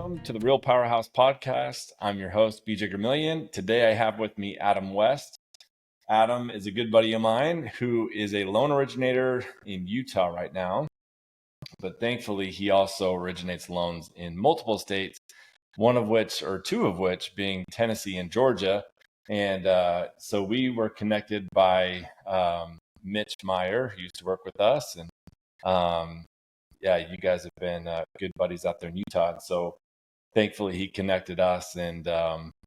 welcome to the Real Powerhouse Podcast. I'm your host, BJ Gramillion. Today I have with me Adam West. Adam is a good buddy of mine who is a loan originator in Utah right now. But thankfully, he also originates loans in multiple states, two of which being Tennessee and Georgia. And so we were connected by Mitch Meyer, who used to work with us. And you guys have been good buddies out there in Utah. And so thankfully he connected us, and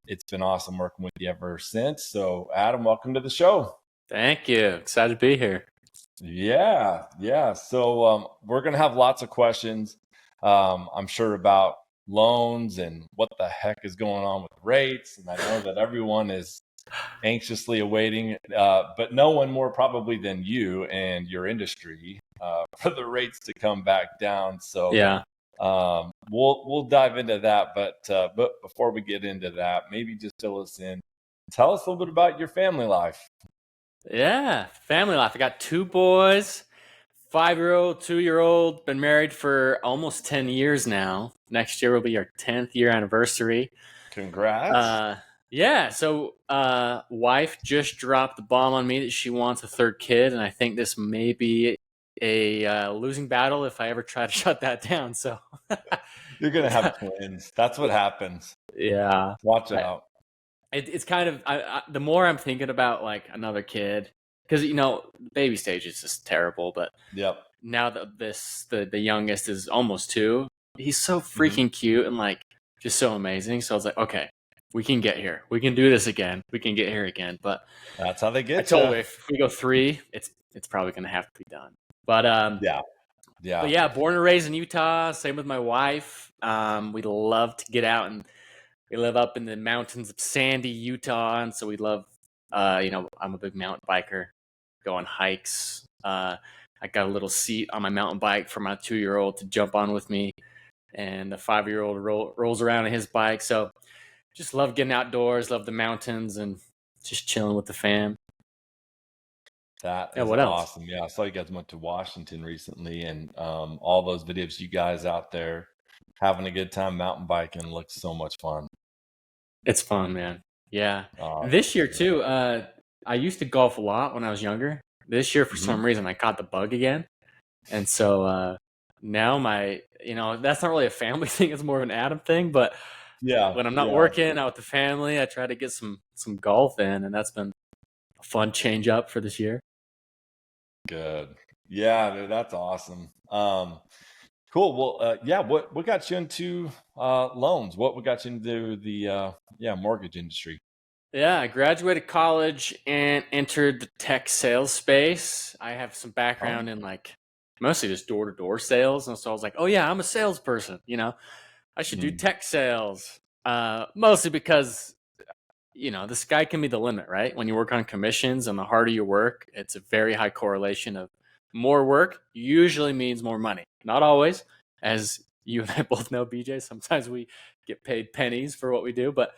it's been awesome working with you ever since. So Adam, welcome to the show. Thank you. Excited to be here. Yeah. So we're going to have lots of questions, I'm sure, about loans and what the heck is going on with rates. And I know that everyone is anxiously awaiting, but no one more probably than you and your industry for the rates to come back down. So yeah, we'll dive into that. But before we get into that, maybe just fill us in. Tell us a little bit about your family life. Yeah, family life. I got 2 boys, 5-year-old, 2-year-old. Been married for almost 10 years now. Next year will be our 10th year anniversary. Congrats. Yeah, so wife just dropped the bomb on me that she wants a 3rd kid, and I think this may be a losing battle if I ever try to shut that down. So you're gonna have twins. That's what happens. Yeah, watch out. It's kind of the more I'm thinking about like another kid, because baby stage is just terrible. But yep. Now that the youngest is almost 2, he's so freaking cute and like just so amazing. So I was like, okay, we can get here. We can do this again. We can get here again. But that's how they get. I told her if we go 3, it's probably gonna have to be done. But yeah. But yeah, born and raised in Utah. Same with my wife. We love to get out, and we live up in the mountains of Sandy, Utah, and so we love. I'm a big mountain biker. Go on hikes. I got a little seat on my mountain bike for my 2-year-old to jump on with me, and the 5-year-old rolls around on his bike. So just love getting outdoors, love the mountains, and just chilling with the fam. That is awesome. Yeah, I saw you guys went to Washington recently, and all those videos, you guys out there having a good time mountain biking looks so much fun. It's fun, man. Yeah. This year too, I used to golf a lot when I was younger. This year, for some reason, I caught the bug again. And so now that's not really a family thing. It's more of an Adam thing. But when I'm not working out with the family, I try to get some golf in, and that's been a fun change up for this year. Good. Yeah, dude, that's awesome. Cool. Well, what got you into loans? What got you into the mortgage industry? Yeah, I graduated college and entered the tech sales space. I have some background in like mostly just door-to-door sales, and so I was like, oh yeah, I'm a salesperson. I should do tech sales. Mostly because the sky can be the limit, right? When you work on commissions, and the harder you work, it's a very high correlation of more work usually means more money. Not always, as you and I both know, BJ. Sometimes we get paid pennies for what we do, but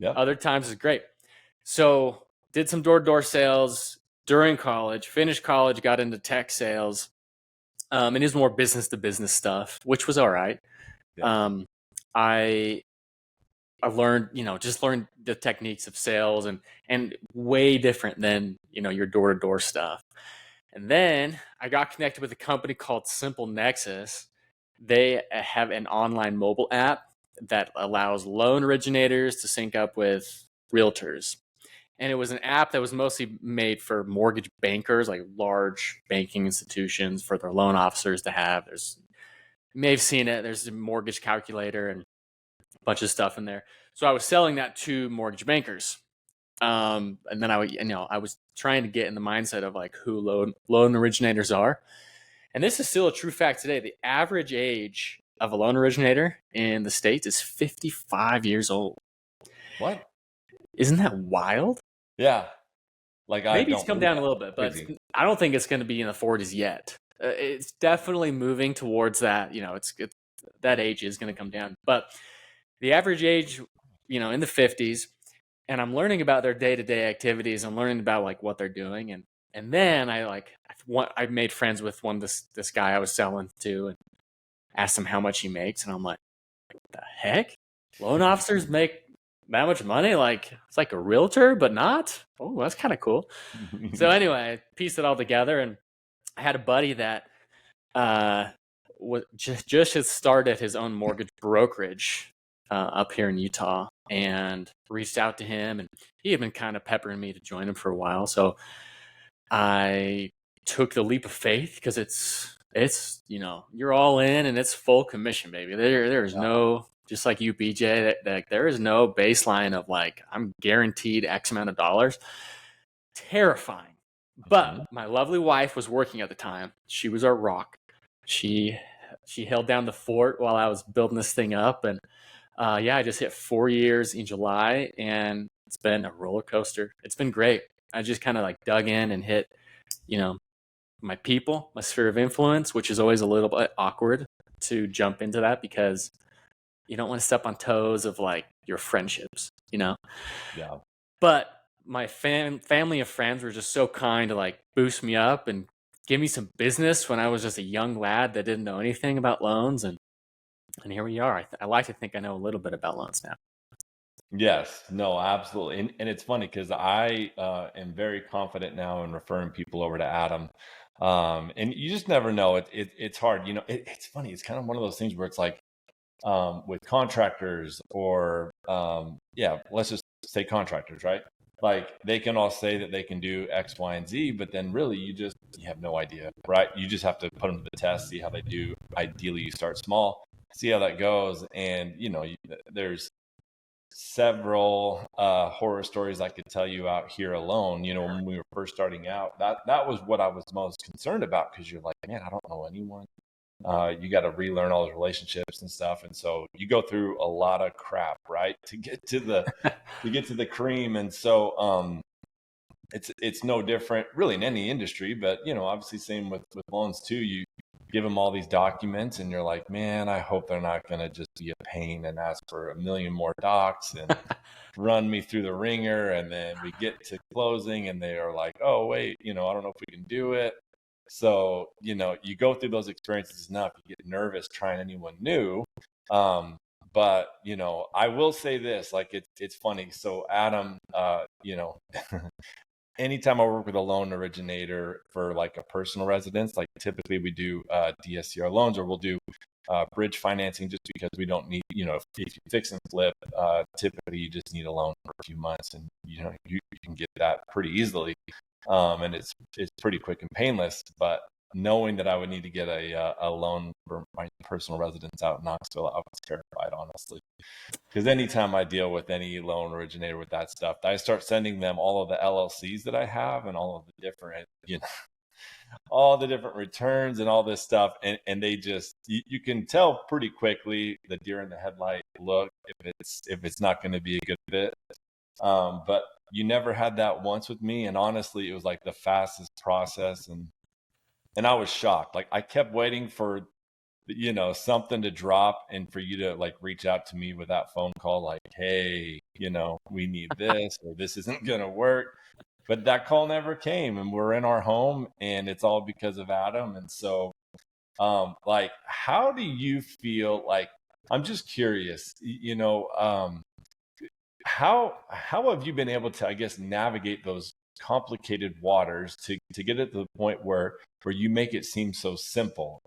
other times it's great. So did some door-to-door sales during college, finished college, got into tech sales. And it was more business to business stuff, which was all right. Yeah. I learned, learned the techniques of sales and way different than, your door-to-door stuff. And then I got connected with a company called Simple Nexus. They have an online mobile app that allows loan originators to sync up with realtors. And it was an app that was mostly made for mortgage bankers, like large banking institutions, for their loan officers to have. You may have seen it. There's a mortgage calculator and a bunch of stuff in there. So I was selling that to mortgage bankers. And then I was trying to get in the mindset of like who loan originators are. And this is still a true fact today. The average age of a loan originator in the States is 55 years old. What? Isn't that wild? Yeah. Maybe it's come down a little bit, but I don't think it's going to be in the 40s yet. It's definitely moving towards that. It's that age is going to come down. But the average age, in the 50s, and I'm learning about their day-to-day activities. I'm learning about like what they're doing, and then I made friends with this guy I was selling to, and asked him how much he makes, and I'm like, What the heck? Loan officers make that much money? Like, it's like a realtor, but not? Oh, that's kind of cool. So anyway, I pieced it all together, and I had a buddy that just had started his own mortgage brokerage up here in Utah, and reached out to him, and he had been kind of peppering me to join him for a while. So I took the leap of faith, because it's you're all in, and it's full commission, baby. There's no, just like you, BJ, that there is no baseline of like, I'm guaranteed X amount of dollars. Terrifying. But my lovely wife was working at the time. She was our rock. She held down the fort while I was building this thing up, and I just hit 4 years in July, and it's been a roller coaster. It's been great. I just kind of like dug in and hit, my people, my sphere of influence, which is always a little bit awkward to jump into that, because you don't want to step on toes of like your friendships, Yeah. But my family of friends were just so kind to like boost me up and give me some business when I was just a young lad that didn't know anything about loans, and here we are. I like to think I know a little bit about loans now. Yes, no, absolutely. And it's funny because I am very confident now in referring people over to Adam. And you just never know. It's hard. It's funny. It's kind of one of those things where it's like, with contractors, or let's just say contractors, right? Like, they can all say that they can do X, Y, and Z, but then really you have no idea, right? You just have to put them to the test, see how they do. Ideally, you start small, see how that goes. And there's several horror stories I could tell you out here alone. When we were first starting out, that was what I was most concerned about, because you're like, man, I don't know anyone. You got to relearn all those relationships and stuff, and so you go through a lot of crap, right, to get to the cream. And so it's no different really in any industry, but obviously same with loans too. You give them all these documents, and you're like, man, I hope they're not going to just be a pain and ask for a million more docs and run me through the ringer. And then we get to closing, and they are like, oh wait, I don't know if we can do it. So, you go through those experiences enough, you get nervous trying anyone new. But, I will say this, like, it's funny. So Adam, anytime I work with a loan originator for like a personal residence, like typically we do DSCR loans, or we'll do bridge financing, just because we don't need, if you fix and flip, typically you just need a loan for a few months, and you can get that pretty easily. And it's pretty quick and painless. But knowing that I would need to get a loan for my personal residence out in Knoxville, I was terrified, honestly. Because anytime I deal with any loan originator with that stuff, I start sending them all of the LLCs that I have, and all of the different, all the different returns and all this stuff. And they just, you can tell pretty quickly the deer in the headlight look, if it's not going to be a good fit. But you never had that once with me. And honestly, it was like the fastest process. And I was shocked. Like, I kept waiting for, something to drop, and for you to like reach out to me with that phone call, like, hey, we need this, or this isn't going to work. But that call never came, and we're in our home, and it's all because of Adam. And so, like, how do you feel? Like, I'm just curious, how have you been able to, I guess, navigate those complicated waters to get it to the point where you make it seem so simple?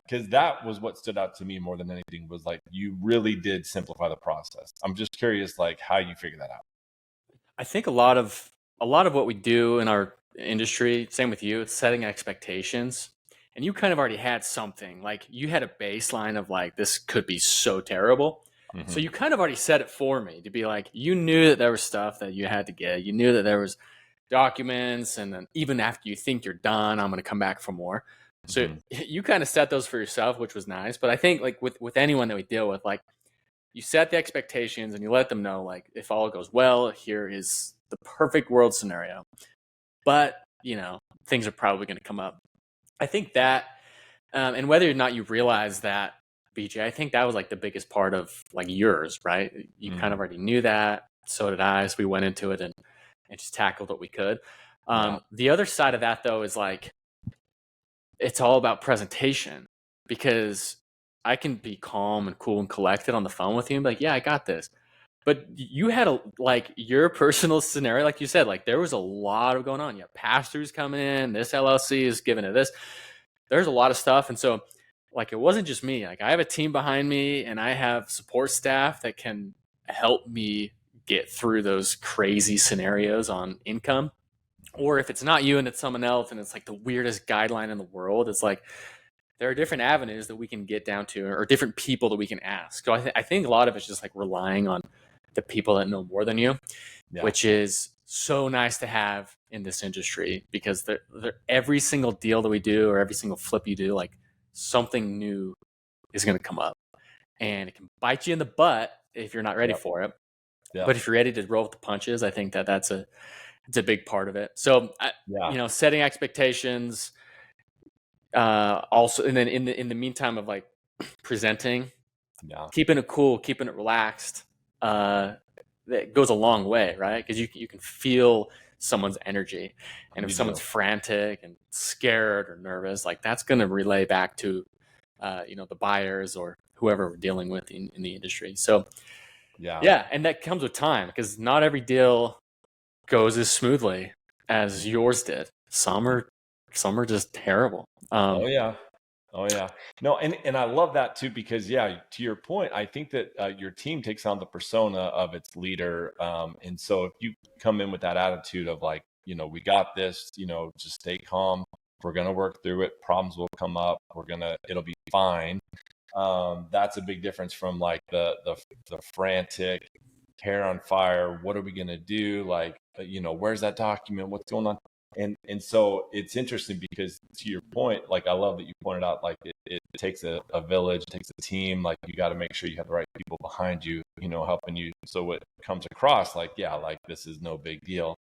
Because that was what stood out to me more than anything, was like, you really did simplify the process. I'm just curious, like, how you figure that out. I think a lot of what we do in our industry, same with you, it's setting expectations. And you kind of already had something, like you had a baseline of like, this could be so terrible. Mm-hmm. So you kind of already set it for me to be like, you knew that there was stuff that you had to get. You knew that there was documents, and then even after you think you're done, I'm going to come back for more. So you kind of set those for yourself, which was nice. But I think like with anyone that we deal with, like, you set the expectations and you let them know, like, if all goes well, here is the perfect world scenario. But, things are probably going to come up. I think that, and whether or not you realize that, BJ, I think that was like the biggest part of like yours, right? You kind of already knew that. So did I. So we went into it and just tackled what we could. The other side of that, though, is like, it's all about presentation, because I can be calm and cool and collected on the phone with you and be like, yeah, I got this. But you had your personal scenario, like you said, like there was a lot of going on. You have pastors coming in, this LLC is giving it this. There's a lot of stuff. And so like, it wasn't just me. Like I have a team behind me and I have support staff that can help me get through those crazy scenarios on income. Or if it's not you and it's someone else and it's like the weirdest guideline in the world, it's like there are different avenues that we can get down to or different people that we can ask. So I think a lot of it's just like relying on the people that know more than you, which is so nice to have in this industry because every single deal that we do or every single flip you do, like something new is going to come up and it can bite you in the butt if you're not ready for it. But if you're ready to roll with the punches, I think it's a big part of it. So, setting expectations, also, and then in the meantime of like presenting, keeping it cool, keeping it relaxed, that goes a long way, right? Because you can feel someone's energy, and if someone's frantic and scared or nervous, like that's going to relay back to, the buyers or whoever we're dealing with in the industry. So, and that comes with time because not every deal goes as smoothly as yours did. Some are just terrible. Oh yeah. No, and I love that too because to your point, I think that your team takes on the persona of its leader, and so if you come in with that attitude of like, we got this, just stay calm. We're gonna work through it. Problems will come up. It'll be fine. That's a big difference from like the frantic, hair on fire. What are we gonna do? Like, where's that document? What's going on? And so it's interesting because to your point, like I love that you pointed out, like it takes a village, it takes a team, like you got to make sure you have the right people behind you, helping you. So it comes across like, like this is no big deal.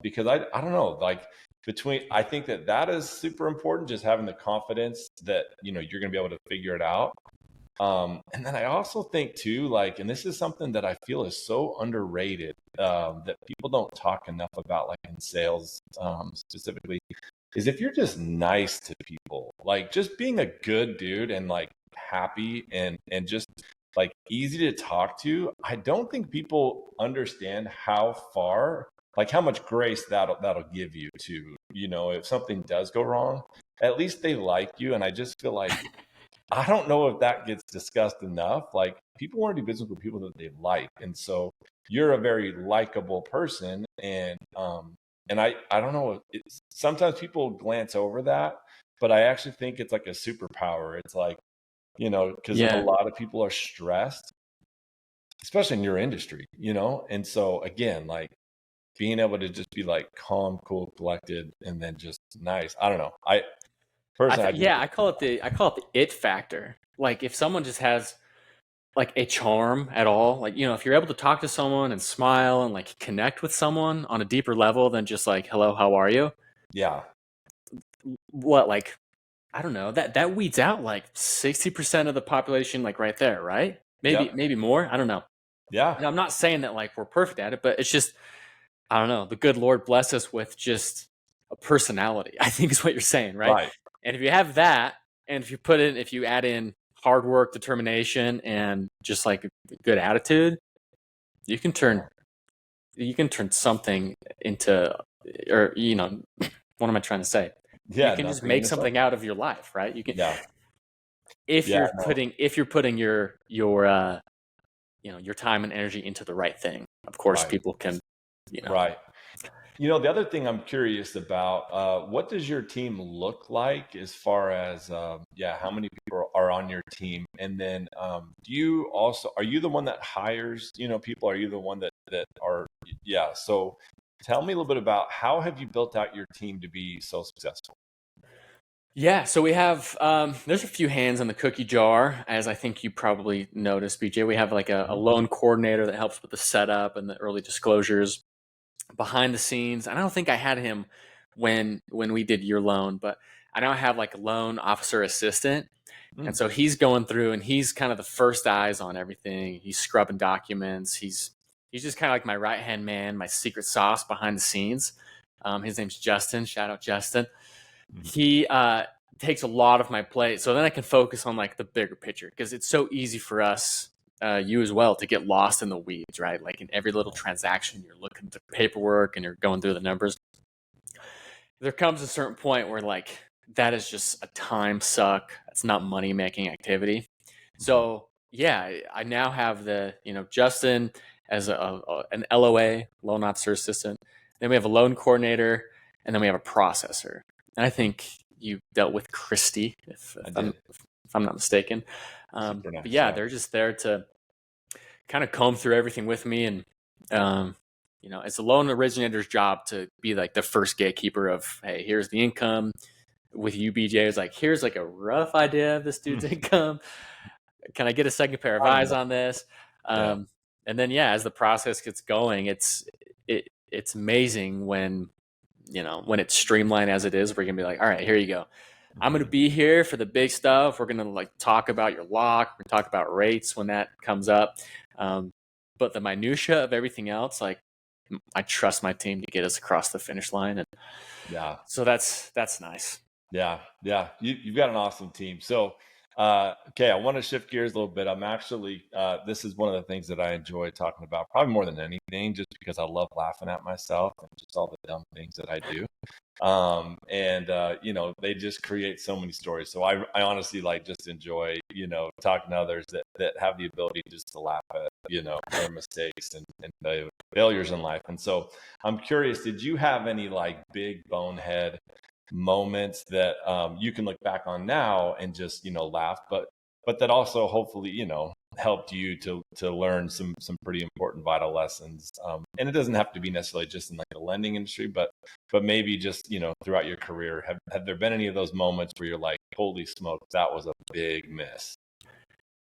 Because I don't know, like I think that is super important, just having the confidence that, you're going to be able to figure it out. And then I also think too, like, and this is something that I feel is so underrated, that people don't talk enough about, like in sales, specifically, is if you're just nice to people, like just being a good dude and like happy and just like easy to talk to. I don't think people understand how much grace that'll give you to, if something does go wrong, at least they like you. And I just feel like, I don't know if that gets discussed enough. Like people want to do business with people that they like. And so you're a very likable person. And I don't know, sometimes people glance over that, but I actually think it's like a superpower. It's like, because a lot of people are stressed, especially in your industry, and so again, like being able to just be like calm, cool, collected, and then just nice. I don't know. I call it the it factor. Like if someone just has like a charm at all, like if you're able to talk to someone and smile and like connect with someone on a deeper level than just like hello, how are you? Yeah. What, like, I don't know, that weeds out like 60% of the population, like right there, right? Maybe more. I don't know. Yeah. And I'm not saying that like we're perfect at it, but it's just, I don't know. The good Lord bless us with just a personality, I think is what you're saying, right? Right. And if you have that, and if you add in hard work, determination, and just like a good attitude, you can turn something into, or what am I trying to say? Yeah, you can just make something out of your life, right? You can, if you're putting your time and energy into the right thing. Of course, people can, Right. The other thing I'm curious about, what does your team look like as far as, how many people are on your team? And then, are you the one that hires, people? Are you the one that are, so tell me a little bit about how have you built out your team to be so successful? Yeah, so we have, there's a few hands in the cookie jar, as I think you probably noticed, BJ. We have like a loan coordinator that helps with the setup and the early disclosures behind the scenes. And I don't think I had him when we did your loan, but I now have like a loan officer assistant. And so he's going through and he's kind of the first eyes on everything. He's scrubbing documents. He's just kind of like my right-hand man, my secret sauce behind the scenes. His name's Justin. Shout out Justin. He takes a lot of my plate. So then I can focus on like the bigger picture, because it's so easy for us, you as well, to get lost in the weeds, right? Like in every little transaction, you're looking at the paperwork and you're going through the numbers. There comes a certain point where like that is just a time suck. It's not money making activity. So yeah, I now have the, Justin as an LOA, loan officer assistant. Then we have a loan coordinator, and then we have a processor. And I think you dealt with Christy, if I'm not mistaken. Nice, But yeah, they're just there to kind of comb through everything with me. And, it's a loan originator's job to be like the first gatekeeper of, hey, here's the income. With UBJ, it's like, here's like a rough idea of this dude's income. Can I get a second pair of eyes on this? And then, as the process gets going, it's amazing when it's streamlined as it is. We're gonna be like, all right, here you go. I'm gonna be here for the big stuff. We're gonna like talk about your lock. We're gonna talk about rates when that comes up. But the minutia of everything else, like, I trust my team to get us across the finish line, and so that's nice. Yeah. You've got an awesome team. So, okay, I want to shift gears a little bit. I'm actually, this is one of the things that I enjoy talking about, probably more than anything, just because I love laughing at myself and just all the dumb things that I do. They just create so many stories. So I honestly just enjoy, talking to others that have the ability just to laugh at, their mistakes and failures in life. And so I'm curious, did you have any big bonehead moments that you can look back on now and just laugh, but that also hopefully helped you to learn some pretty important vital lessons, and it doesn't have to be necessarily just in the lending industry, but maybe just throughout your career, have there been any of those moments where you're like, holy smokes, that was a big miss?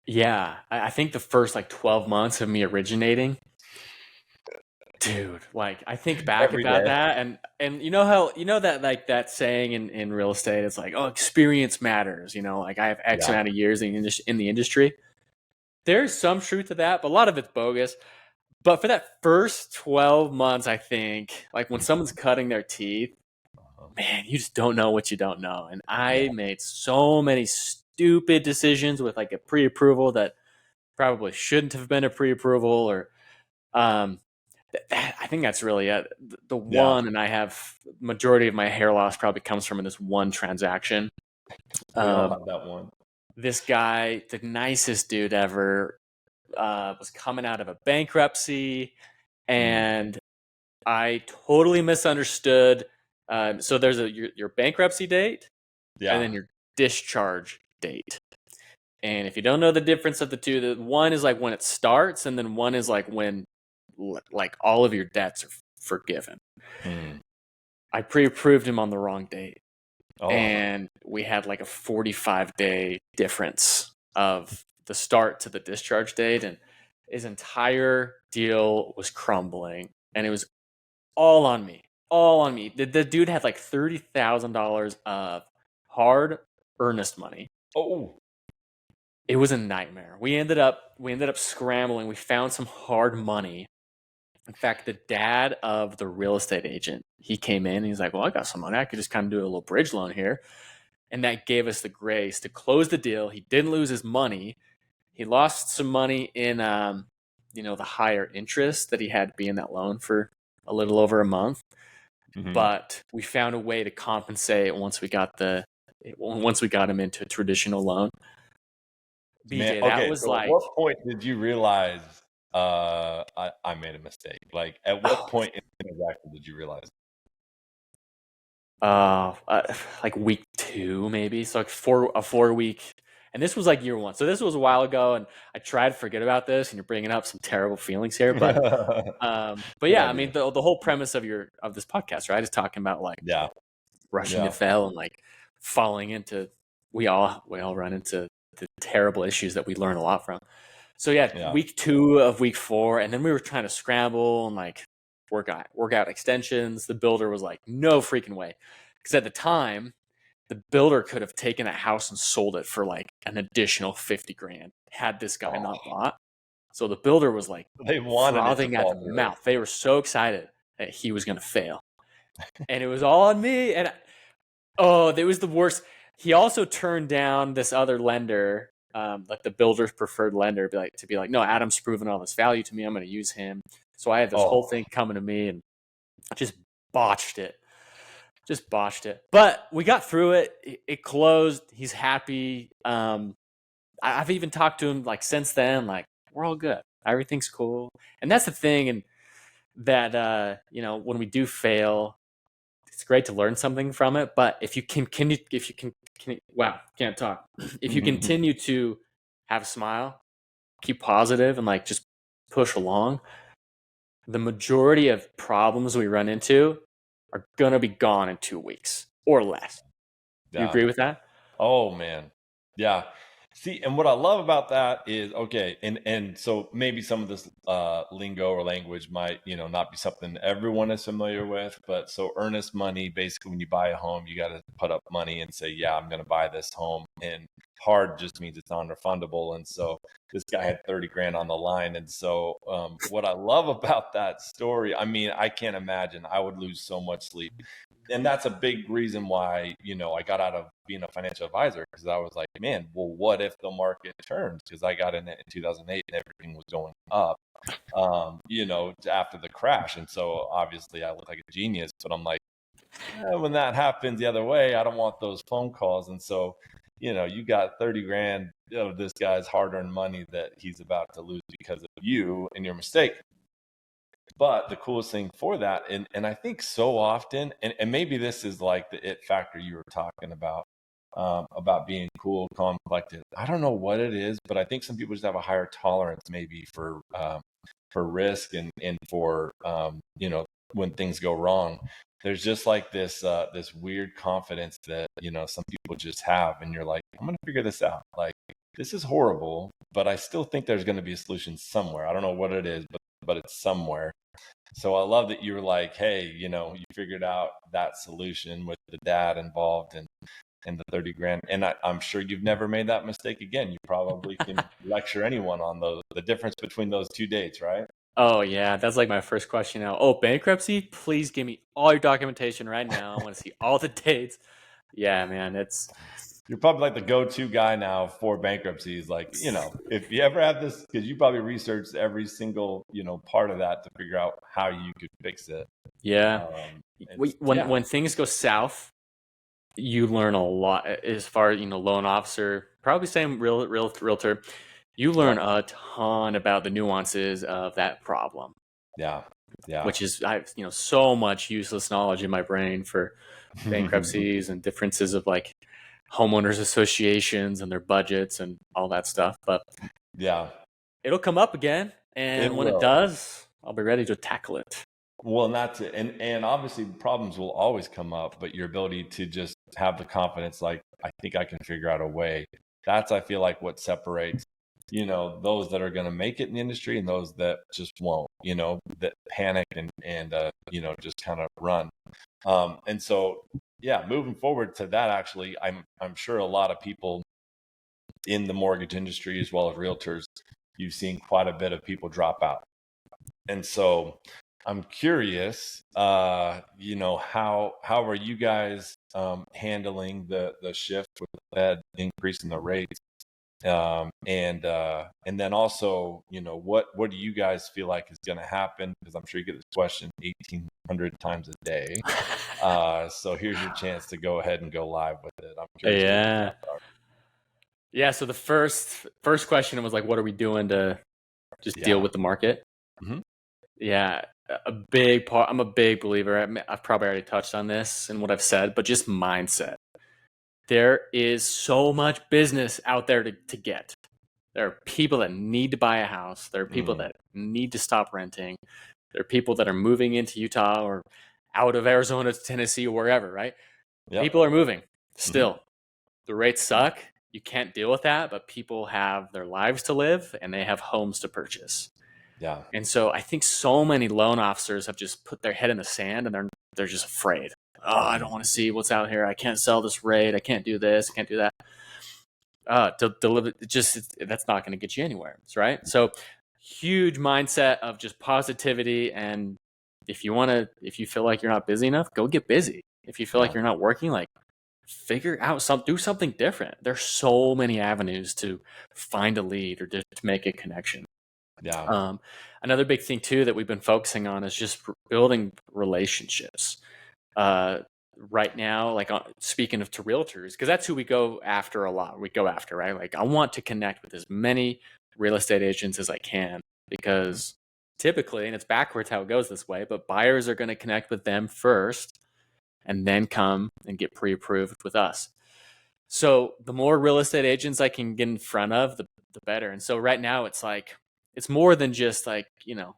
Yeah, I think the first 12 months of me originating, dude, I think back about that, and that that saying in real estate, it's like, oh, experience matters. I have X amount of years in the industry. There's some truth to that, but a lot of it's bogus. But for that first 12 months, I think, when someone's cutting their teeth, man, you just don't know what you don't know. And I made so many stupid decisions with a pre-approval that probably shouldn't have been a pre-approval, or I think that's really it. The one, and I have majority of my hair loss probably comes from this one transaction. We all have that one. This guy, the nicest dude ever, was coming out of a bankruptcy, and I totally misunderstood. So there's your bankruptcy date, and then your discharge date. And if you don't know the difference of the two, the one is when it starts, and then one is when all of your debts are forgiven. I pre-approved him on the wrong date. And we had a 45-day difference of the start to the discharge date, and his entire deal was crumbling, and it was all on me. The dude had $30,000 of hard earnest money. It was a nightmare. We ended up scrambling. We found some hard money. In fact, the dad of the real estate agent, he came in and he's like, well, I got some money. I could just kind of do a little bridge loan here. And that gave us the grace to close the deal. He didn't lose his money. He lost some money in, the higher interest that he had to be in that loan for a little over a month. But we found a way to compensate once we got him into a traditional loan. BJ, that was at what point did you realize I made a mistake? At what point in the transaction did you realize? Week 2 maybe. So a 4 week, and this was year 1. So this was a while ago, and I tried to forget about this, and you're bringing up some terrible feelings here, but yeah, I mean the whole premise of this podcast, right, is talking about rushing to fail and falling into. We all run into the terrible issues that we learn a lot from. So week 2 of week 4, and then we were trying to scramble and work out extensions. The builder was like, no freaking way, because at the time the builder could have taken a house and sold it for an additional $50,000 had this guy not bought. So the builder was they wanted frothing at the mouth. They were so excited that he was going to fail, and it was all on me. And it was the worst. He also turned down this other lender, like the builder's preferred lender, to be like, no, Adam's proven all this value to me. I'm going to use him. So I had this whole thing coming to me and just botched it. But we got through it. It closed. He's happy. I've even talked to him like since then. Like, we're all good. Everything's cool. And that's the thing. And that when we do fail, it's great to learn something from it. But if you continue to have a smile, keep positive, and like just push along, the majority of problems we run into are gonna be gone in 2 weeks or less. Do you agree with that? Oh man. Yeah. See, and what I love about that is, okay, and so maybe some of this lingo or language might, not be something everyone is familiar with, but so earnest money, basically when you buy a home, you got to put up money and say, yeah, I'm going to buy this home. And hard just means it's non-refundable. And so this guy had 30 grand on the line. And so what I love about that story, I mean, I can't imagine, I would lose so much sleep. And that's a big reason why, I got out of being a financial advisor, because I was like, man, well, what if the market turns? Because I got in it in 2008 and everything was going up, after the crash. And so obviously I look like a genius, but I'm like, when that happens the other way, I don't want those phone calls. And so, you got 30 grand of this guy's hard-earned money that he's about to lose because of you and your mistake. But the coolest thing for that, and I think so often, and maybe this is like the it factor you were talking about being cool, calm, collected. I don't know what it is, but I think some people just have a higher tolerance maybe for risk and for when things go wrong. There's just like this weird confidence that some people just have, and you're like, I'm gonna figure this out. Like, this is horrible, but I still think there's going to be a solution somewhere. I don't know what it is, but it's somewhere. So I love that you were like, hey, you figured out that solution with the dad involved and the 30 grand. And I'm sure you've never made that mistake again. You probably can lecture anyone on the difference between those two dates, right? Oh yeah, that's like my first question now. Oh, bankruptcy? Please give me all your documentation right now. I want to see all the dates. Yeah, man, you're probably like the go-to guy now for bankruptcies. Like, if you ever have this, because you probably researched every single, part of that to figure out how you could fix it. Yeah. When things go south, you learn a lot as far as, loan officer, probably same realtor. You learn a ton about the nuances of that problem. Yeah. Which is, I have, so much useless knowledge in my brain for bankruptcies and differences of like homeowners associations and their budgets and all that stuff. But yeah, it'll come up again. And when it does, I'll be ready to tackle it. Well, and that's it. And obviously problems will always come up, but your ability to just have the confidence, like, I think I can figure out a way. That's, I feel like, what separates, those that are going to make it in the industry and those that just won't, that panic and just kind of run. And so, yeah, moving forward to that, actually, I'm sure a lot of people in the mortgage industry, as well as realtors, you've seen quite a bit of people drop out. And so I'm curious, how are you guys handling the shift with the Fed increasing the rates? And then also, what do you guys feel like is going to happen? Because I'm sure you get this question 1,800 times a day. So here's your chance to go ahead and go live with it. I'm curious. Yeah. So the first question was like, what are we doing to just deal with the market? Mm-hmm. Yeah. A big part. I'm a big believer. I've probably already touched on this and what I've said, but just mindset. There is so much business out there to get. There are people that need to buy a house. There are people that need to stop renting. There are people that are moving into Utah or out of Arizona to Tennessee or wherever, right? Yep. People are moving still. Mm-hmm. The rates suck. You can't deal with that, but people have their lives to live and they have homes to purchase. Yeah. And so I think so many loan officers have just put their head in the sand and they're just afraid. Oh, I don't want to see what's out here. I can't sell this rate. I can't do this. I can't do that. To deliver, that's not going to get you anywhere, right? So huge mindset of just positivity. And if you feel like you're not busy enough, go get busy. If you feel like you're not working, like, figure out do something different. There's so many avenues to find a lead or to make a connection. Yeah. Another big thing too that we've been focusing on is just building relationships. Right now, like speaking to realtors, because that's who we go after a lot. We go after, right? Like, I want to connect with as many real estate agents as I can, because typically, and it's backwards how it goes this way, but buyers are going to connect with them first and then come and get pre-approved with us. So the more real estate agents I can get in front of, the better. And so right now it's like, it's more than just like,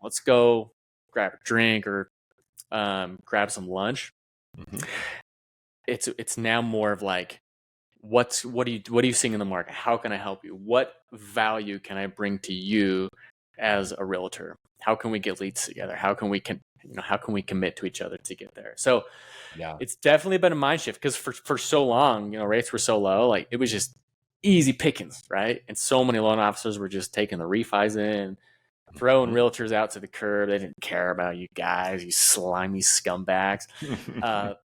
let's go grab a drink or grab some lunch. Mm-hmm. It's now more of like, what are you seeing in the market? How can I help you? What value can I bring to you as a realtor? How can we get leads together? How can we commit to each other to get there? So Yeah. it's definitely been a mind shift, because for so long, rates were so low, like it was just easy pickings, right? And so many loan officers were just taking the refis in, throwing realtors out to the curb. They didn't care about you guys, you slimy scumbags.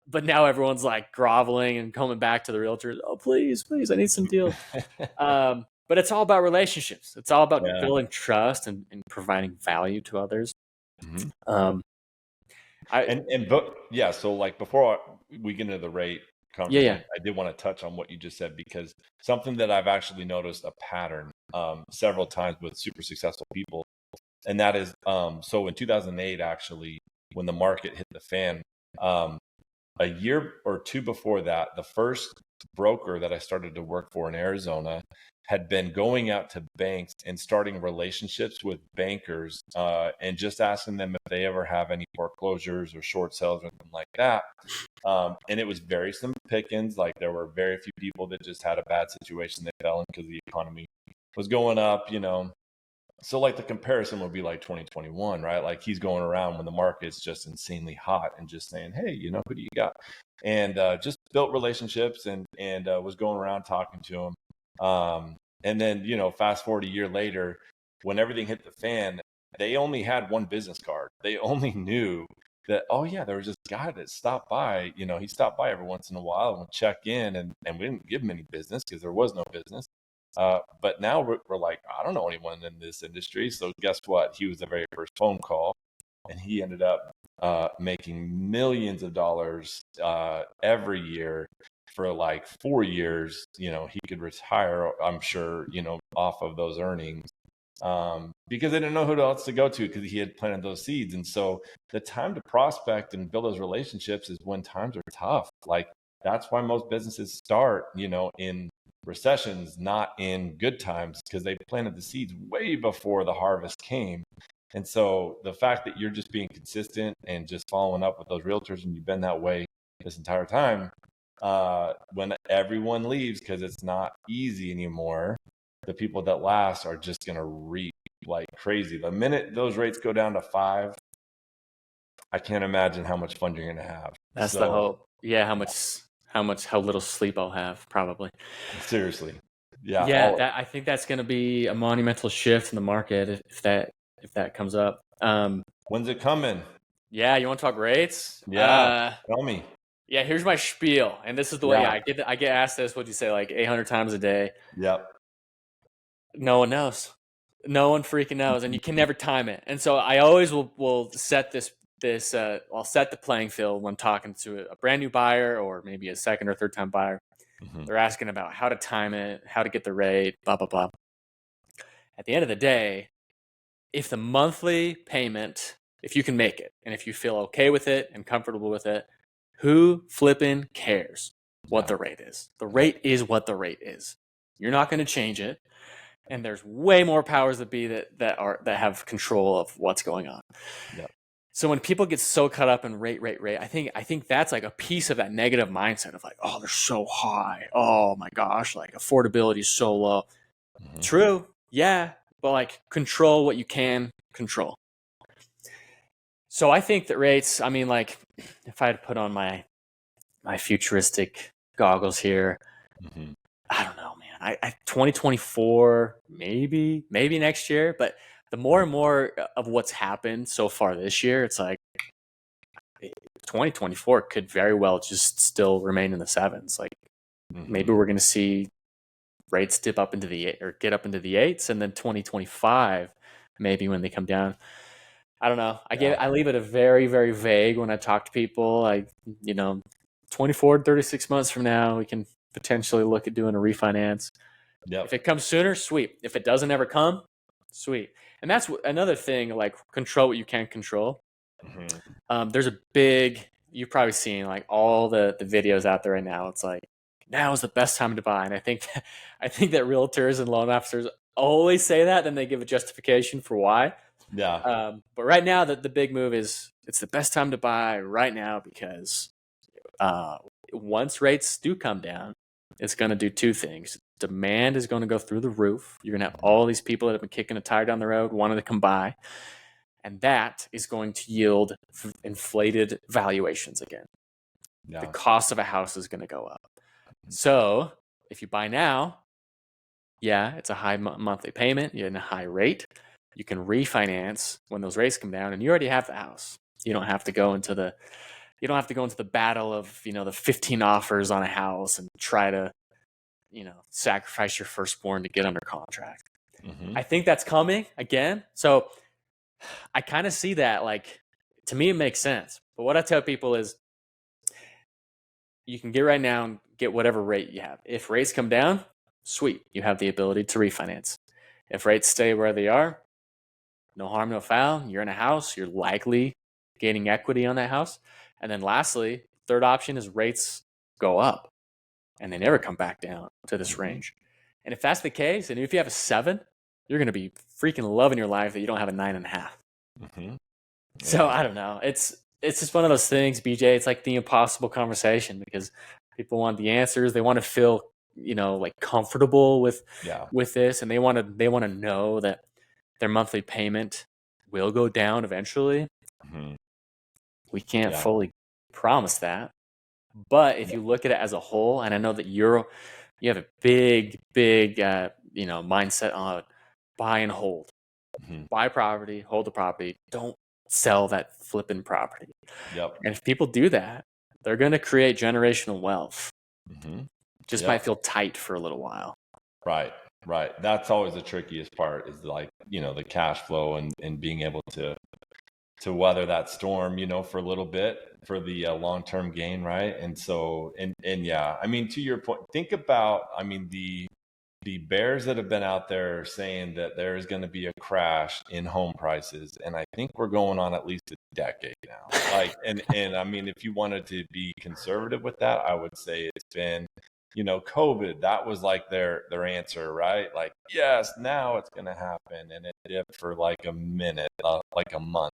But now everyone's like groveling and coming back to the realtors. Oh, please, I need some deals. But it's all about relationships. It's all about building trust and providing value to others. Mm-hmm. So like before we get into the rate conversation, I did want to touch on what you just said, because something that I've actually noticed a pattern several times with super successful people, and that is so in 2008, actually, when the market hit the fan, a year or two before that, the first broker that I started to work for in Arizona had been going out to banks and starting relationships with bankers and just asking them if they ever have any foreclosures or short sales or anything like that. And it was very slim pickings. Like, there were very few people that just had a bad situation they fell in because the economy was going up, So like the comparison would be like 2021, right? Like, he's going around when the market's just insanely hot and just saying, hey, who do you got? And just built relationships and was going around talking to them. And then, fast forward a year later, when everything hit the fan, they only had one business card. They only knew that, oh yeah, there was this guy that stopped by, he stopped by every once in a while and would check in, and we didn't give him any business because there was no business. But now we're like, I don't know anyone in this industry. So guess what? He was the very first phone call, and he ended up making millions of dollars every year for like 4 years. He could retire, I'm sure, off of those earnings, because they didn't know who else to go to, because he had planted those seeds. And so the time to prospect and build those relationships is when times are tough. Like, that's why most businesses start, in recessions, not in good times, because they planted the seeds way before the harvest came. And so the fact that you're just being consistent and just following up with those realtors, and you've been that way this entire time, when everyone leaves, because it's not easy anymore, the people that last are just going to reap like crazy. The minute those rates go down to 5, I can't imagine how much fun you're going to have. That's the hope. Yeah. How little sleep I'll have, probably. Seriously. Yeah. I think that's going to be a monumental shift in the market if that comes up. When's it coming? Yeah. You want to talk rates? Yeah. Tell me. Yeah. Here's my spiel. And this is the way I get asked this. What'd you say? Like 800 times a day. Yep. No one knows. No one freaking knows. And you can never time it. And so I always will set I'll set the playing field when talking to a brand new buyer, or maybe a second or third time buyer. Mm-hmm. They're asking about how to time it, how to get the rate, blah, blah, blah. At the end of the day, if the monthly payment, if you can make it, and if you feel okay with it and comfortable with it, who flipping cares what the rate is? The rate is what the rate is. You're not going to change it. And there's way more powers that be that have control of what's going on. Yep. So when people get so caught up in rate, I think that's like a piece of that negative mindset of like, oh, they're so high. Oh my gosh, like affordability is so low. Mm-hmm. True, yeah, but like control what you can control. So I think that rates, I mean, like, if I had to put on my futuristic goggles here, mm-hmm. I don't know, man. I 2024, maybe next year, but the more and more of what's happened so far this year, it's like 2024 could very well just still remain in the 7s. Like, Maybe we're going to see rates dip up into get up into the 8s, and then 2025, maybe when they come down. I don't know. I leave it a very, very vague when I talk to people. 24 to 36 months from now, we can potentially look at doing a refinance. Yep. If it comes sooner, sweet. If it doesn't ever come, sweet. And that's another thing, like control what you can control. There's a big, you've probably seen like all the videos out there right now. It's like, now is the best time to buy. And I think that realtors and loan officers always say that, then they give a justification for why. Yeah. But right now, the big move is it's the best time to buy right now because once rates do come down, it's going to do two things. Demand is going to go through the roof. You're going to have all these people that have been kicking a tire down the road wanting to come buy. And that is going to yield inflated valuations again. Yeah. The cost of a house is going to go up. So if you buy now, yeah, it's a high monthly payment. You're in a high rate. You can refinance when those rates come down, and you already have the house. You don't have to go into the battle of, the 15 offers on a house and try to, sacrifice your firstborn to get under contract. I think that's coming again. So I kind of see that, like, to me, it makes sense. But what I tell people is you can get right now and get whatever rate you have. If rates come down, sweet, you have the ability to refinance. If rates stay where they are, no harm, no foul. You're in a house. You're likely gaining equity on that house. And then lastly, third option is rates go up and they never come back down to this range. And if that's the case, and if you have a 7, you're going to be freaking loving your life that you don't have a 9.5. So I don't know. It's just one of those things, BJ. It's like the impossible conversation because people want the answers. They want to feel, like comfortable with this, and they want to know that their monthly payment will go down eventually. We can't fully promise that, but if you look at it as a whole, and I know that you have a big mindset on buy and hold, buy property, hold the property, don't sell that flipping property. And if people do that, they're going to create generational wealth. Just might feel tight for a little while. Right. That's always the trickiest part is like, the cash flow and being able to weather that storm, for a little bit for the long-term gain. Right. And so, and yeah, I mean, to your point, think about, the bears that have been out there saying that there is going to be a crash in home prices. And I think we're going on at least a decade now. Like, and I mean, if you wanted to be conservative with that, I would say it's been, COVID, that was like their answer, right? Like, yes, now it's going to happen. And it dipped for like a minute, like a month.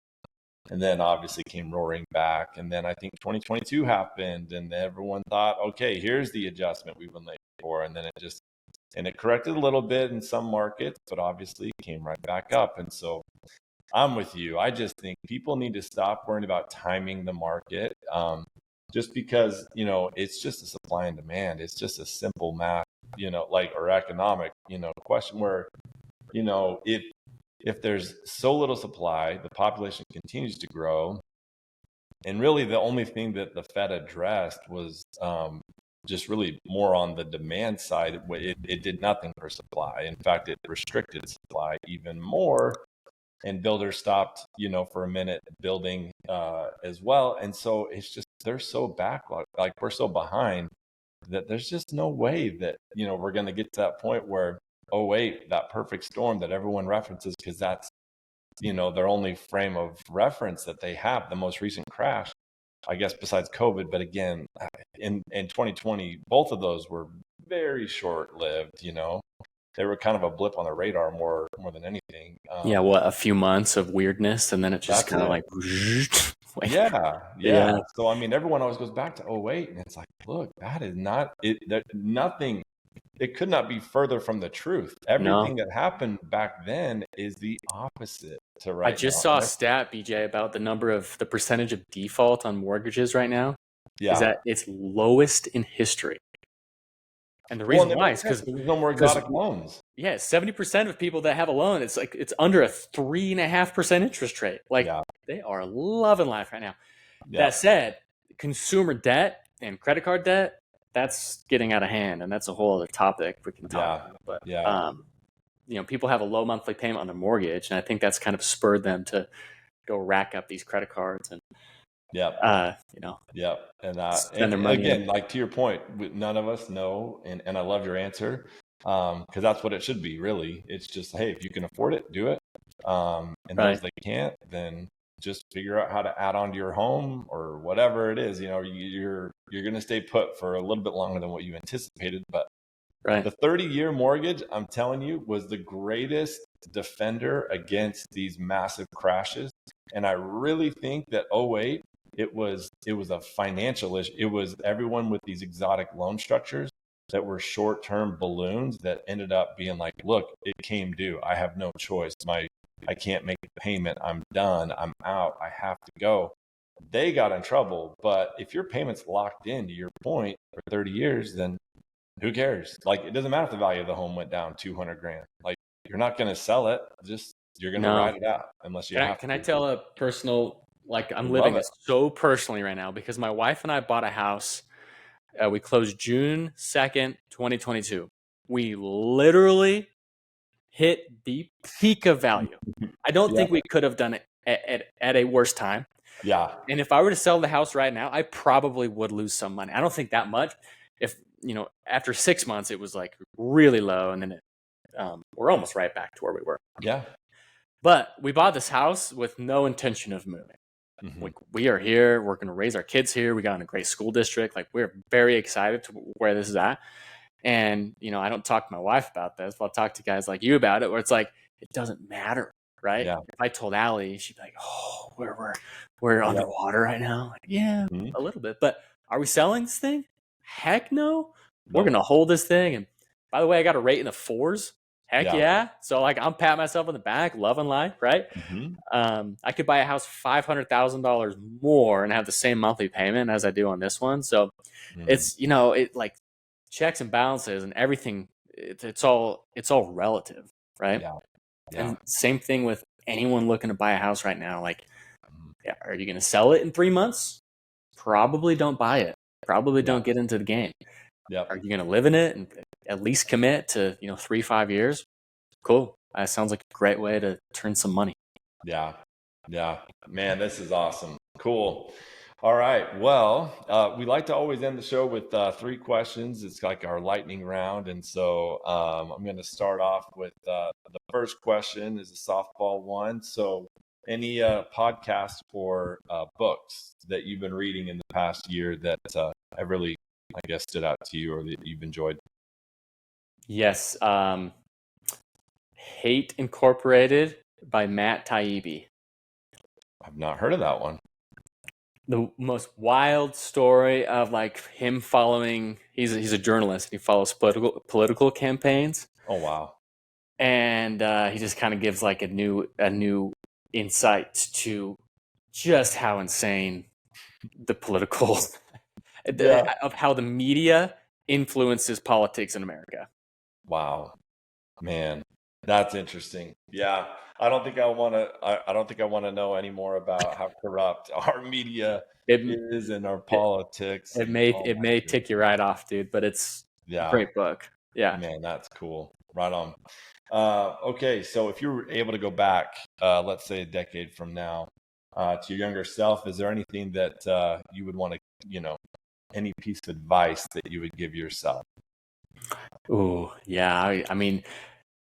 And then obviously came roaring back. And then I think 2022 happened and everyone thought, okay, here's the adjustment we've been late for. And then it corrected a little bit in some markets, but obviously came right back up. And so I'm with you. I just think people need to stop worrying about timing the market. Just because, it's just a supply and demand. It's just a simple math, or economic, question where, if there's so little supply, the population continues to grow. And really the only thing that the Fed addressed was just really more on the demand side. It did nothing for supply. In fact, it restricted supply even more. And builders stopped, for a minute building as well. And so it's just, they're so backlogged, like we're so behind that there's just no way that, we're going to get to that point where, oh, wait, that perfect storm that everyone references, because that's, their only frame of reference that they have, the most recent crash, I guess, besides COVID. But again, in 2020, both of those were very short-lived, They were kind of a blip on the radar more than anything. A few months of weirdness, and then it just kind of like yeah. So I mean, everyone always goes back to 08, and it's like, look, that is not it. That nothing. It could not be further from the truth. Everything that happened back then is the opposite to right now. I just saw a stat, BJ, about the percentage of default on mortgages right now. Is that it's lowest in history. And the reason why is because there's no more exotic loans. Yeah, 70% of people that have a loan, it's under a 3.5% interest rate. Like they are loving life right now. That said, consumer debt and credit card debt that's getting out of hand, and that's a whole other topic we can talk about. But people have a low monthly payment on their mortgage, and I think that's kind of spurred them to go rack up these credit cards and and spend their money. Again, like to your point, none of us know, and I love your answer, because that's what it should be. Really, it's just, hey, if you can afford it, do it. And those that can't, then just figure out how to add on to your home or whatever it is. You're going to stay put for a little bit longer than what you anticipated, but the 30-year mortgage, I'm telling you, was the greatest defender against these massive crashes. And I really think that 2008, it was a financial issue. It was everyone with these exotic loan structures that were short-term balloons that ended up being like, look, it came due. I have no choice. I can't make the payment. I'm done. I'm out. I have to go. They got in trouble. But if your payment's locked in, to your point, for 30 years, then who cares? Like, it doesn't matter if the value of the home went down $200,000. Like, you're not going to sell it. You're going to ride it out unless you have to. Can I tell a personal, like, I'm living it so personally right now because my wife and I bought a house. We closed June 2nd, 2022. We literally hit the peak of value. I don't think we could have done it at a worse time. Yeah. And if I were to sell the house right now, I probably would lose some money. I don't think that much. If, after 6 months, it was like really low. And then we're almost right back to where we were. Yeah. But we bought this house with no intention of moving. Mm-hmm. We are here. We're going to raise our kids here. We got in a great school district. Like, we're very excited to where this is at. And, I don't talk to my wife about this, but I'll talk to guys like you about it, where it's like, it doesn't matter, right? Yeah. If I told Allie, she'd be like, oh, we're underwater right now. Like, yeah, a little bit. But are we selling this thing? Heck no. We're going to hold this thing. And by the way, I got a rate in the 4s. Heck yeah. So, like, I'm patting myself on the back, loving life, right? Mm-hmm. I could buy a house $500,000 more and have the same monthly payment as I do on this one. So it's, it like checks and balances and everything. It's all relative, right? Yeah. And same thing with anyone looking to buy a house right now. Like, are you going to sell it in 3 months? Probably don't buy it. Probably don't get into the game. Yep. Are you going to live in it and at least commit to 3-5 years? Cool. That sounds like a great way to turn some money. Yeah. Man, this is awesome. Cool. All right. Well, we like to always end the show with 3 questions. It's like our lightning round. And so I'm going to start off with the first question is a softball one. So any podcasts or books that you've been reading in the past year that have really, I guess, stood out to you or that you've enjoyed? Yes. Hate Incorporated by Matt Taibbi. I've not heard of that one. The most wild story of like him following, he's a journalist. He follows political campaigns. Oh, wow. And he just kind of gives like a new insight to just how insane the political of how the media influences politics in America. Wow, man, that's interesting. Yeah, I don't think I want to know any more about how corrupt our media is and our politics. It may tick you right off, dude, but it's a great book. Yeah, man, that's cool. Right on. Okay, so if you were able to go back, let's say a decade from now, to your younger self, is there anything that you would want to, any piece of advice that you would give yourself? Oh, yeah. I mean,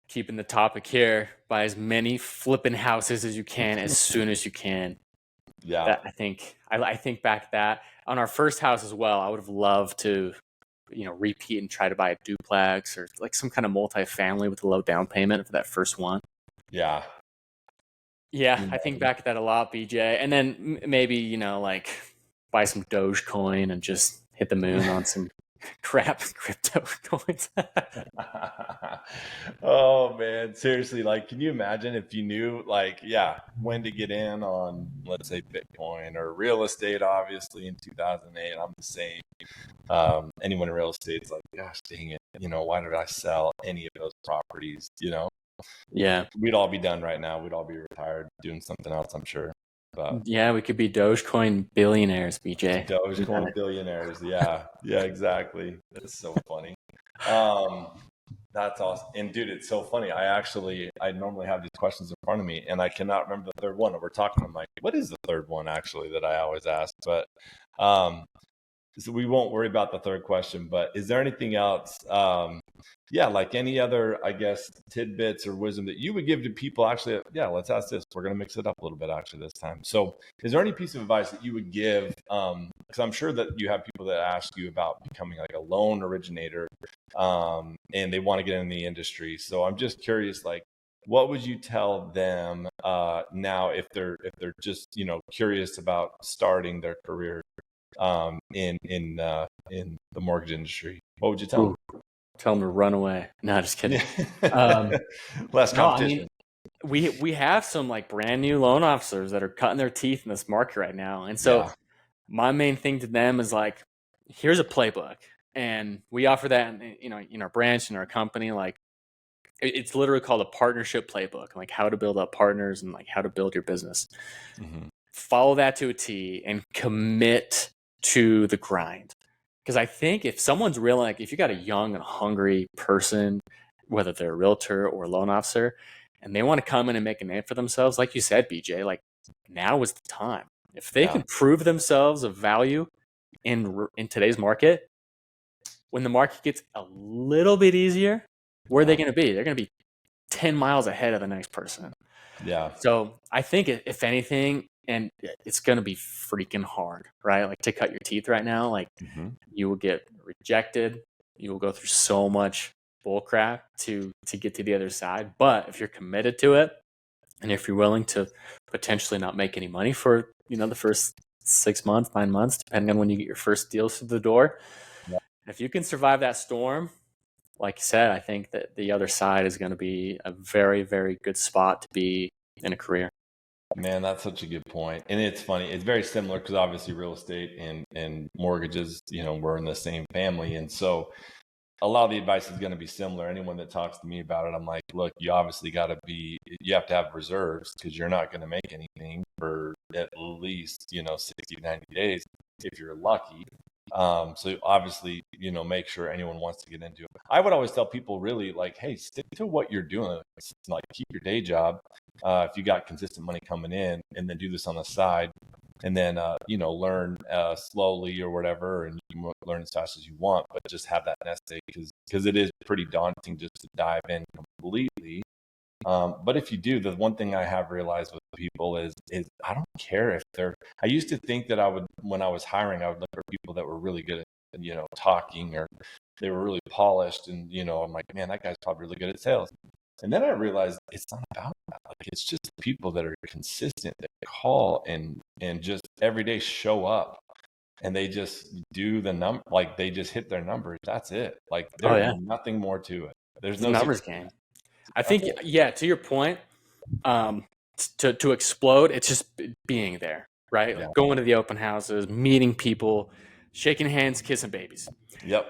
keeping the topic here, buy as many flipping houses as you can as soon as you can. Yeah. I think back that on our first house as well, I would have loved to, repeat and try to buy a duplex or like some kind of multifamily with a low down payment for that first one. Yeah. Yeah. I think back at that a lot, BJ. And then maybe, like buy some Dogecoin and just hit the moon on some crap crypto coins. Oh man, seriously, like, can you imagine if you knew when to get in on, let's say, Bitcoin or real estate? Obviously in 2008, I'm the same. Anyone in real estate is like, gosh dang it, why did I sell any of those properties? Yeah, we'd all be done right now. We'd all be retired doing something else, I'm sure. But Yeah, we could be Dogecoin billionaires, BJ. Dogecoin billionaires. Yeah. Yeah, exactly. That's so funny. Um, that's awesome. And dude, it's so funny. I normally have these questions in front of me and I cannot remember the third one. And we're talking, I'm like, what is the third one actually that I always ask? But so we won't worry about the third question, but is there anything else? Yeah, like any other, I guess, tidbits or wisdom that you would give to people? Actually, yeah, let's ask this. We're going to mix it up a little bit actually this time. So, is there any piece of advice that you would give? Because I'm sure that you have people that ask you about becoming like a loan originator, and they want to get in the industry. So, I'm just curious, like, what would you tell them now if they're just curious about starting their career in the mortgage industry? What would you tell them? Tell them to run away. No, just kidding. Less competition. No, I mean, we have some like brand new loan officers that are cutting their teeth in this market right now, and so my main thing to them is like, here's a playbook, and we offer that in our branch, in our company. Like, it's literally called a partnership playbook, like how to build up partners and like how to build your business. Mm-hmm. Follow that to a T and commit to the grind. Because I think if someone's really like, if you got a young and hungry person, whether they're a realtor or a loan officer, and they want to come in and make a name for themselves, like you said, BJ, like now is the time. If they can prove themselves of value in today's market, when the market gets a little bit easier, where are they going to be? They're going to be 10 miles ahead of the next person. Yeah. So I think if anything, and it's going to be freaking hard, right? Like to cut your teeth right now, like you will get rejected. You will go through so much bull crap to get to the other side. But if you're committed to it, and if you're willing to potentially not make any money for, the first 6 months, 9 months, depending on when you get your first deals through the door, if you can survive that storm, like you said, I think that the other side is going to be a very, very good spot to be in a career. Man, that's such a good point. And it's funny. It's very similar because obviously real estate and mortgages, we're in the same family. And so a lot of the advice is going to be similar. Anyone that talks to me about it, I'm like, look, you obviously you have to have reserves because you're not going to make anything for at least, 60, 90 days if you're lucky. So obviously, make sure anyone wants to get into it. I would always tell people really like, hey, stick to what you're doing. Like keep your day job. If you got consistent money coming in and then do this on the side and then, learn slowly or whatever, and you can learn as fast as you want, but just have that nest egg because it is pretty daunting just to dive in completely. But if you do, the one thing I have realized with people is I don't care if I used to think that when I was hiring, I would look for people that were really good at, talking or they were really polished. And, I'm like, man, that guy's probably really good at sales. And then I realized it's not about that. Like, it's just people that are consistent, that call and just every day show up and they just do like they just hit their numbers. That's it. Like there's nothing more to it. There's no numbers game. I think, to your point, to explode, it's just being there, right? Like going to the open houses, meeting people, shaking hands, kissing babies. Yep.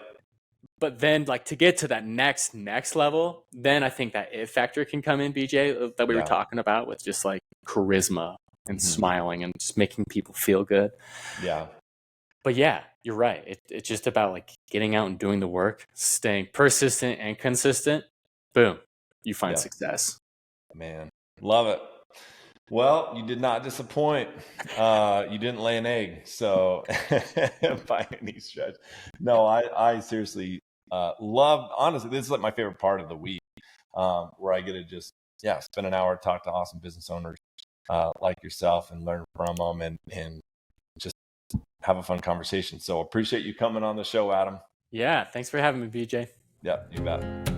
But then like to get to that next level, then I think that it factor can come in, BJ, that we were talking about with just like charisma and smiling and just making people feel good. Yeah. But yeah, you're right. It's just about like getting out and doing the work, staying persistent and consistent. Boom. You find success. Man, love it. Well, you did not disappoint. You didn't lay an egg, so by any stretch. No, I seriously love. Honestly, this is like my favorite part of the week, where I get to just spend an hour, talk to awesome business owners like yourself, and learn from them, and just have a fun conversation. So appreciate you coming on the show, Adam. Yeah, thanks for having me, BJ. Yeah, you bet.